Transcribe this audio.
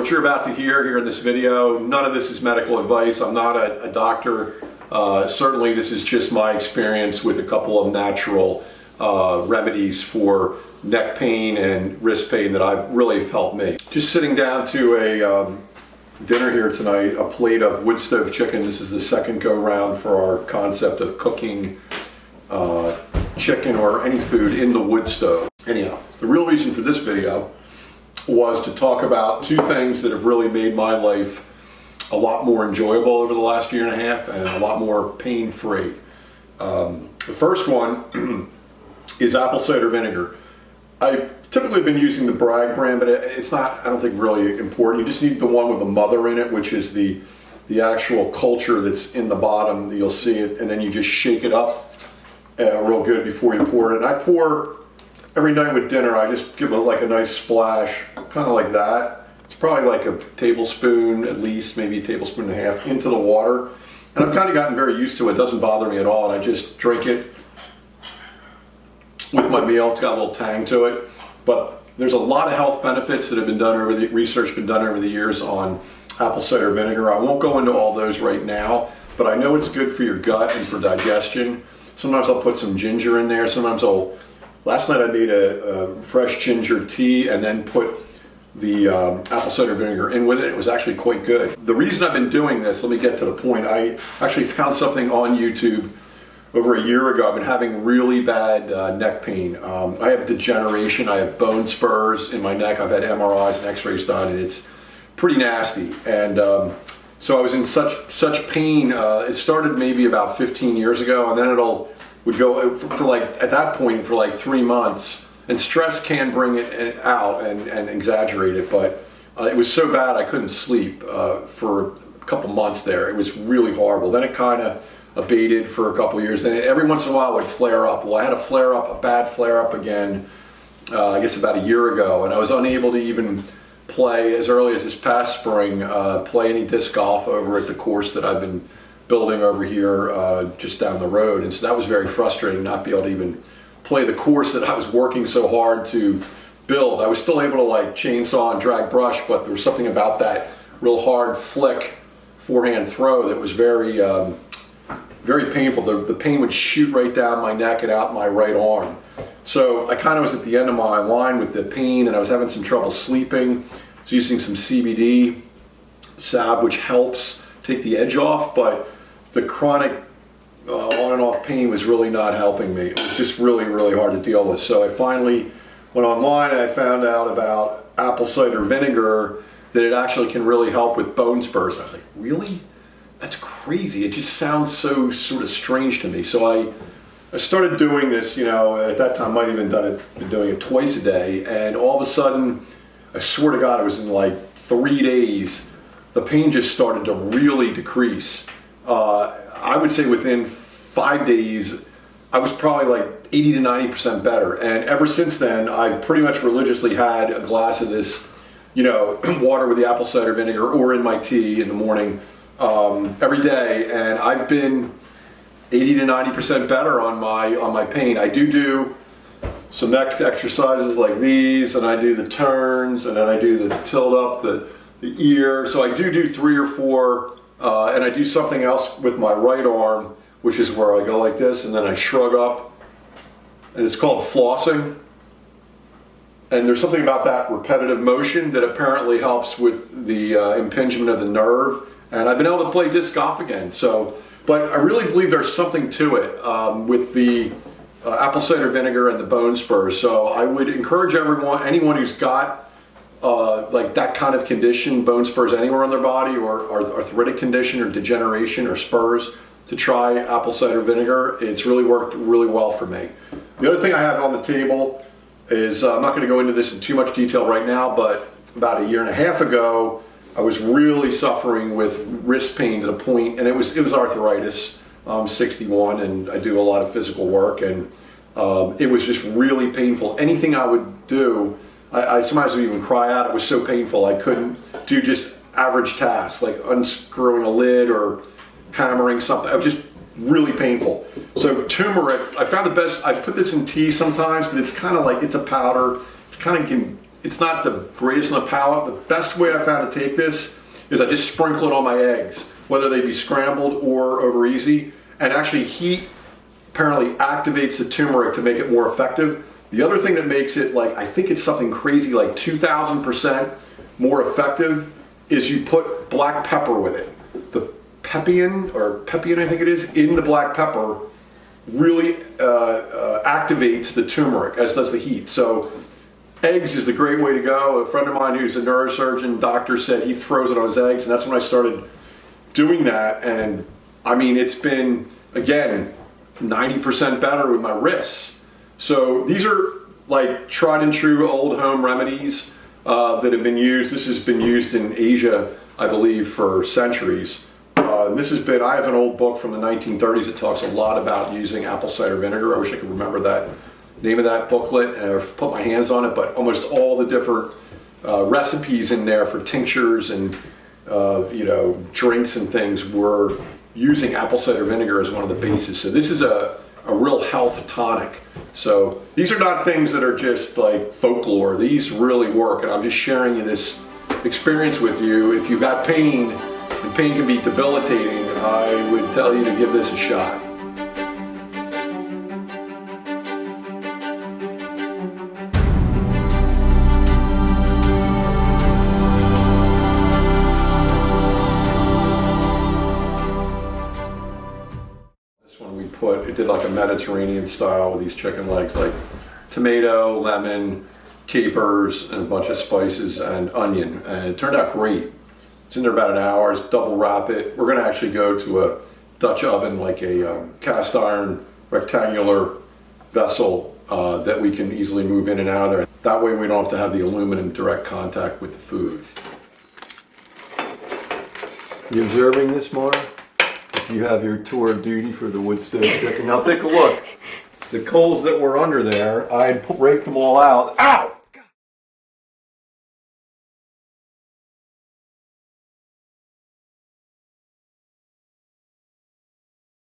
what you're about to hear here in this video, none of this is medical advice. I'm not a doctor. Certainly this is just my experience with a couple of natural remedies for neck pain and wrist pain that I've really helped me. Just sitting down to a dinner here tonight, a plate of wood stove chicken. This is the second go round for our concept of cooking chicken or any food in the wood stove. Anyhow, the real reason for this video was to talk about two things that have really made my life a lot more enjoyable over the last year and a half and a lot more pain-free. The first one is apple cider vinegar. I've typically been using the Bragg brand, but it's not, I don't think, really important. You just need the one with the mother in it, which is the actual culture that's in the bottom. You'll see it, and then you just shake it up real good before you pour it. And I pour every night with dinner. I just give it like a nice splash, kind of like that. It's probably like a tablespoon, at least, maybe a tablespoon and a half into the water. And I've kind of gotten very used to it. It doesn't bother me at all, and I just drink it with my meal. It's got a little tang to it. But there's a lot of health benefits that have been done over the research been done over the years on apple cider vinegar. I won't go into all those right now, but I know it's good for your gut and for digestion. Sometimes I'll put some ginger in there. Sometimes last night I made a fresh ginger tea and then put the apple cider vinegar in with it. It was actually quite good. The reason I've been doing this, let me get to the point. I actually found something on YouTube over a year ago. I've been having really bad neck pain. I have degeneration. I have bone spurs in my neck. I've had MRIs and x-rays done, and it's pretty nasty. And so I was in such pain. It started maybe about 15 years ago, and then would go for like, at that point, for like 3 months. And stress can bring it out and exaggerate it, but it was so bad I couldn't sleep for a couple months there. It was really horrible. Then it kind of abated for a couple years. Then every once in a while it would flare up. Well, I had a bad flare up again, I guess about a year ago, and I was unable to even play as early as this past spring, play any disc golf over at the course that I've been building over here just down the road. And so that was very frustrating, not be able to even play the course that I was working so hard to build. I was still able to like chainsaw and drag brush, but there was something about that real hard flick forehand throw that was very very painful. The pain would shoot right down my neck and out my right arm. So I kind of was at the end of my line with the pain, and I was having some trouble sleeping. I was using some CBD salve, which helps take the edge off, but the chronic on and off pain was really not helping me. It was just really, really hard to deal with. So I finally went online and I found out about apple cider vinegar, that it actually can really help with bone spurs. I was like, really? That's crazy. It just sounds so sort of strange to me. So I started doing this, at that time I might have even been doing it twice a day, and all of a sudden, I swear to God, it was in like 3 days, the pain just started to really decrease. I would say within 5 days, I was probably like 80 to 90% better. And ever since then, I've pretty much religiously had a glass of this, water with the apple cider vinegar or in my tea in the morning every day. And I've been 80 to 90% better on my pain. I do some neck exercises like these, and I do the turns, and then I do the tilt up the ear. So I do 3 or 4, and I do something else with my right arm, which is where I go like this, and then I shrug up, and it's called flossing. And there's something about that repetitive motion that apparently helps with the impingement of the nerve. And I've been able to play disc golf again. But I really believe there's something to it with the apple cider vinegar and the bone spurs. So I would encourage anyone who's got like that kind of condition, bone spurs anywhere on their body, or arthritic condition or degeneration or spurs, to try apple cider vinegar. It's really worked really well for me. The other thing I have on the table is, I'm not going to go into this in too much detail right now, but about a year and a half ago, I was really suffering with wrist pain to the point, and it was arthritis. I'm 61 and I do a lot of physical work, and it was just really painful. Anything I would do, I sometimes would even cry out. It was so painful. I couldn't do just average tasks like unscrewing a lid or hammering something. It was just really painful. So turmeric, I found the best. I put this in tea sometimes, but it's kind of like, it's a powder. It's kind of it's not the greatest on the palate. The best way I found to take this is I just sprinkle it on my eggs, whether they be scrambled or over easy, and actually heat apparently activates the turmeric to make it more effective. The other thing that makes it, like, I think it's something crazy like 2,000% more effective is you put black pepper with it. The peppian I think it is, in the black pepper really activates the turmeric, as does the heat. So eggs is the great way to go. A friend of mine who's a neurosurgeon, doctor, said he throws it on his eggs, and that's when I started doing that. And I mean, it's been, again, 90% better with my wrists. So these are like tried and true old home remedies that have been used. This has been used in Asia, I believe, for centuries. This has been, I have an old book from the 1930s that talks a lot about using apple cider vinegar. I wish I could remember that name of that booklet and I've put my hands on it, but almost all the different recipes in there for tinctures and drinks and things were using apple cider vinegar as one of the bases. So this is a real health tonic. So these are not things that are just like folklore. These really work, and I'm just sharing this experience with you. If you've got pain, and pain can be debilitating, I would tell you to give this a shot. It did like a Mediterranean style with these chicken legs, like tomato, lemon, capers, and a bunch of spices and onion. And it turned out great. It's in there about an hour. It's double wrap it. We're going to actually go to a Dutch oven, like a cast iron rectangular vessel that we can easily move in and out of there. That way we don't have to have the aluminum direct contact with the food. You observing this, Mara? You have your tour of duty for the wood stove chicken. Now take a look. The coals that were under there, I raked them all out. Ow!